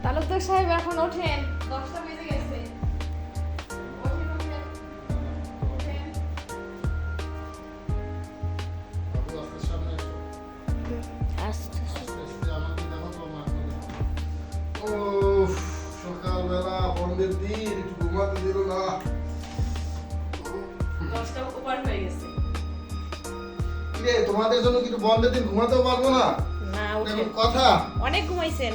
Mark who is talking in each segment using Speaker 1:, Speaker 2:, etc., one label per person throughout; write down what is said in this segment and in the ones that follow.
Speaker 1: তালুকদার সাহেব এখন ওঠেন, 10টা বেজে গেছে। ওঠেন, ওঠেন, ওঠেন।
Speaker 2: উফ, সকালবেলা বন্ধের দিন একটু ঘুমাতে দিল না।
Speaker 1: 10টা ওভার হয়ে গেছে।
Speaker 2: কিরে, তোমাদের জন্য কি একটু বন্ধের দিন ঘুমাতেও পারবো না?
Speaker 1: না,
Speaker 2: এটা
Speaker 1: ওঠেন।
Speaker 2: কোনো কথা?
Speaker 1: অনেক ঘুমাইছেন।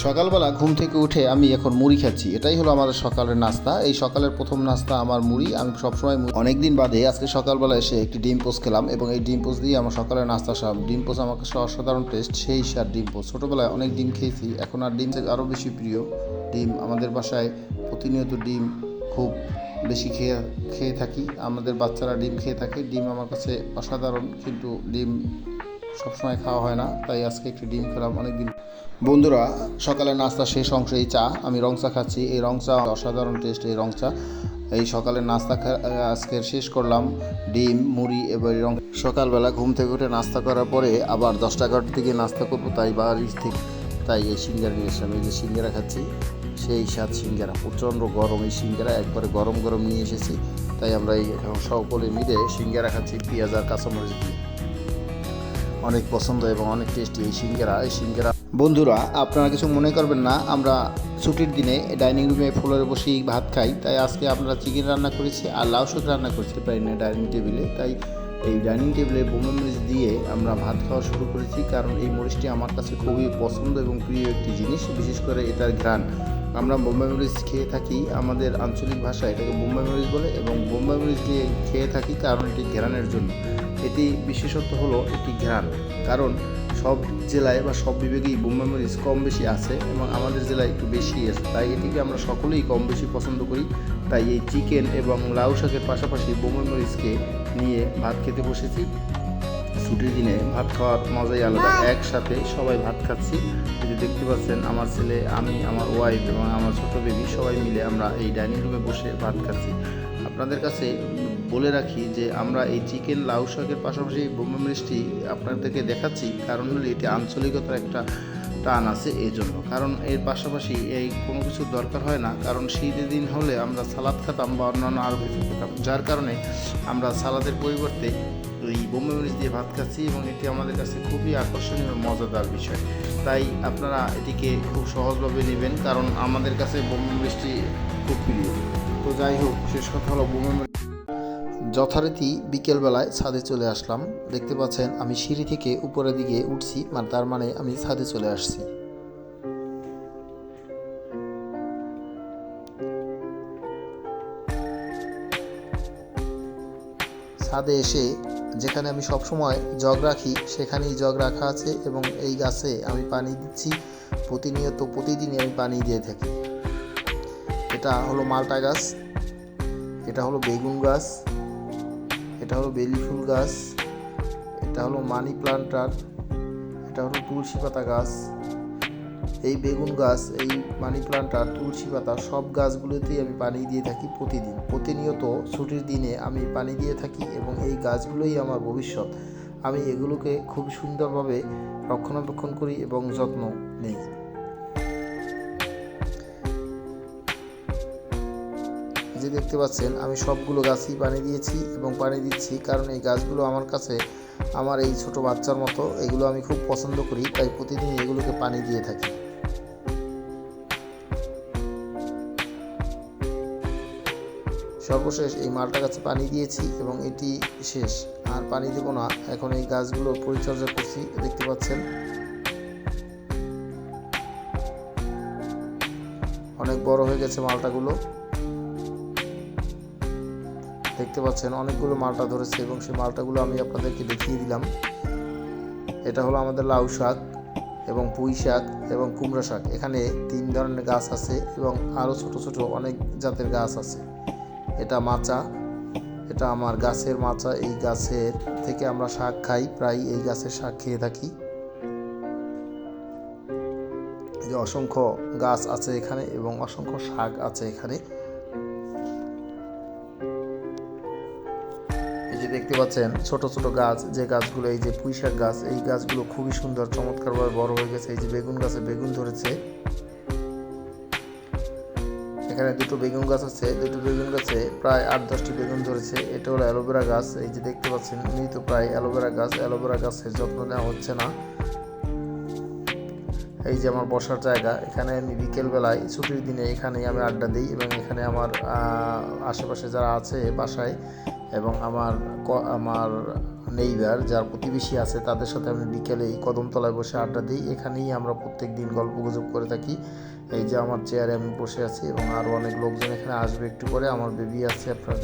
Speaker 3: সকালবেলা ঘুম থেকে উঠে আমি এখন মুড়ি খাচ্ছি। এটাই হলো আমাদের সকালের নাস্তা। এই সকালের প্রথম নাস্তা আমার মুড়ি। আমি সবসময় অনেক দিন বাদে আজকে সকালবেলা এসে একটি ডিম পোস্ট খেলাম এবং এই ডিম পোস্ট দিয়ে আমার সকালের নাস্তা সব। ডিম পোস্ট আমার কাছে অসাধারণ টেস্ট, সেই স্বাদ ডিম পোস্ট। ছোটোবেলায় অনেক ডিম খেয়েছি, এখন আর ডিম থেকে আরও বেশি প্রিয় ডিম। আমাদের বাসায় প্রতিনিয়ত ডিম খুব বেশি খেয়ে থাকি। আমাদের বাচ্চারা ডিম খেয়ে থাকে। ডিম আমার কাছে অসাধারণ, কিন্তু ডিম সবসময় খাওয়া হয় না, তাই আজকে একটু ডিম খেলাম অনেকদিন। বন্ধুরা, সকালের নাস্তা শেষ অংশ এই চা। আমি রং চা খাচ্ছি। এই রং চা অসাধারণ টেস্ট এই রং চা। এই সকালের নাস্তা আজকে শেষ করলাম ডিম, মুড়ি এবং রং। সকালবেলা ঘুম থেকে উঠে নাস্তা করার পরে আবার 10-11টার দিকে নাস্তা করবো, তাই বাড়ি থেকে তাই এই সিঙ্গারা নিয়ে এসেছিলাম। এই যে সিঙ্গারা খাচ্ছি, সেই স্বাদ সিঙ্গারা। প্রচণ্ড গরম এই সিঙ্গারা, একবারে গরম গরম নিয়ে এসেছি, তাই আমরা এই সকলে মিলে সিঙ্গারা খাচ্ছি পেঁয়াজ আর কাঁচামরিচ দিয়ে। অনেক পছন্দ এবং অনেক টেস্টি এই সিঙ্গারা। বন্ধুরা, আপনারা কিছু মনে করবেন না, আমরা ছুটির দিনে ডাইনিং রুমে ফ্লোরে বসেই ভাত খাই, তাই আজকে আমরা চিকেন রান্না করেছি আর লাউ শাক রান্না করতে পারি না ডাইনিং টেবিলে। তাই এই ডাইনিং টেবিলে বোম্বে মরিচ দিয়ে আমরা ভাত খাওয়া শুরু করেছি, কারণ এই মরিচটি আমার কাছে খুবই পছন্দ এবং প্রিয় একটি জিনিস, বিশেষ করে এটার ঘ্রাণ। আমরা বোম্বে মরিচ খেয়ে থাকি, আমাদের আঞ্চলিক ভাষায় এটাকে বোম্বে মরিচ বলে, এবং বোম্বে মরিচ দিয়ে খেয়ে থাকি কারণ এটি ঘ্রাণের জন্য। এটি বিশেষত্ব হলো এটি ঘ্রাণ, কারণ সব জেলায় বা সব বিভাগেই বোম্বে মরিচ কম বেশি আছে এবং আমাদের জেলায় একটু বেশি আছে, তাই এটিকে আমরা সকলেই কম বেশি পছন্দ করি। তাই এই চিকেন এবং লাউ শাকের পাশাপাশি বোম্বে মরিচকে নিয়ে ভাত খেতে বসেছি। ছুটির দিনে ভাত খাওয়ার মজাই আলাদা, একসাথে সবাই ভাত খাচ্ছি। যদি দেখতে পাচ্ছেন, আমার ছেলে, আমি, আমার ওয়াইফ এবং আমার ছোটো বেবি সবাই মিলে আমরা এই ডাইনিং রুমে বসে ভাত খাচ্ছি। আপনাদের কাছে বলে রাখি যে আমরা এই চিকেন লাউ শাকের পাশাপাশি বোম্বে মরিচটি আপনাদেরকে দেখাচ্ছি, কারণ হলো এটি আঞ্চলিকতার একটা টান আছে এই জন্য। কারণ এর পাশাপাশি এই কোনো কিছুর দরকার হয় না, কারণ শীতের দিন হলে আমরা সালাদ খেতাম বা অন্যান্য আরও কিছু খেতাম, যার কারণে আমরা সালাদের পরিবর্তে এই বোম্বে মরিচ দিয়ে ভাত খাচ্ছি এবং এটি আমাদের কাছে খুবই আকর্ষণীয় মজাদার বিষয়। তাই আপনারা এটিকে খুব সহজভাবে নেবেন, কারণ আমাদের কাছে বোম্বে মরিচটি খুব প্রিয়। তো যাই হোক, শেষ কথা হলো বোম্বে মরিচ। যথারীতি বিকেলবেলায় ছাদে চলে আসলাম। দেখতে পাচ্ছেন আমি সিঁড়ি থেকে উপরের দিকে উঠছি, তার মানে আমি ছাদে চলে আসছি। ছাদে এসে যেখানে আমি সবসময় জগ রাখি সেখানেই জগ রাখা আছে এবং এই গাছে আমি পানি দিচ্ছি প্রতিদিনই আমি পানি দিয়ে থাকি। এটা হলো মালটা গাছ, এটা হলো বেগুন গাছ, এটা হলো বেলি ফুল গাছ, এটা হলো মানি প্লান্টার, এটা হলো তুলসী পাতা গাছ। এই বেগুন গাছ, এই মানি প্লান্টার, তুলসী পাতা সব গাছগুলোতেই আমি পানি দিয়ে থাকি প্রতিনিয়ত। ছুটির দিনে আমি পানি দিয়ে থাকি এবং এই গাছগুলোই আমার ভবিষ্যৎ। আমি এগুলোকে খুব সুন্দরভাবে রক্ষণাবেক্ষণ করি এবং যত্ন নেই। যে দেখতে পাচ্ছেন আমি সবগুলো গাছই পানি দিয়েছি এবং পানি দিচ্ছি, কারণ এই গাছগুলো আমার কাছে আমার এই ছোট বাচ্চার মতো। এগুলো আমি খুব পছন্দ করি, তাই প্রতিদিন এগুলোকে পানি দিয়ে থাকি। সর্বশেষ এই মালটা গাছে পানি দিয়েছি এবং এটি শেষ, আর পানি দেব না। এখন এই গাছগুলোর পরিচর্যা করছি, দেখতে পাচ্ছেন অনেক বড় হয়ে গেছে মালটাগুলো। দেখতে পাচ্ছেন অনেকগুলো মালটা ধরেছে এবং সেই মালটাগুলো আমি আপনাদেরকে দেখিয়ে দিলাম। এটা হলো আমাদের লাউ শাক এবং পুঁই শাক এবং কুমড়া শাক। এখানে 3 ধরনের গাছ আছে এবং আরও ছোট ছোট অনেক জাতের গাছ আছে। এটা মাচা, এটা আমার গাছের মাচা। এই গাছের থেকে আমরা শাক খাই, প্রায় এই গাছের শাক খেয়ে থাকি। যে অসংখ্য গাছ আছে এখানে এবং অসংখ্য শাক আছে এখানে। দেখতে পাচ্ছেন ছোট ছোট গাছ, যে গাছগুলো এই যে পুঁইশাক গাছ, এই গাছগুলো খুবই সুন্দর চমৎকারভাবে বড় হয়ে গেছে। এই যে বেগুন গাছে বেগুন ধরেছে, এখানে দুটো বেগুন গাছ আছে, দুটো বেগুন গাছে প্রায় 8-10টি বেগুন ধরেছে। এটা হলো অ্যালোভেরা গাছ, এই যে দেখতে পাচ্ছেন মৃত প্রায় অ্যালোভেরা গাছ। অ্যালোভেরা গাছের যত্ন নেওয়া হচ্ছে না। এই যে আমার বসার জায়গা, এখানে আমি বিকেলবেলায় ছুটির দিনে এখানেই আমি আড্ডা দিই এবং এখানে আমার আশেপাশে যারা আছে বাসায় এবং আমার নেইবার যার প্রতিবেশী আছে তাদের সাথে আমি বিকেলে এই কদমতলায় বসে আড্ডা দিই। এখানেই আমরা প্রত্যেক দিন গল্প গুজব করে থাকি। এই যে আমার চেয়ারে আমি বসে আছি এবং আরও অনেক লোকজন এখানে আসবে একটু পরে। আমার বেবি আছে, আপনারা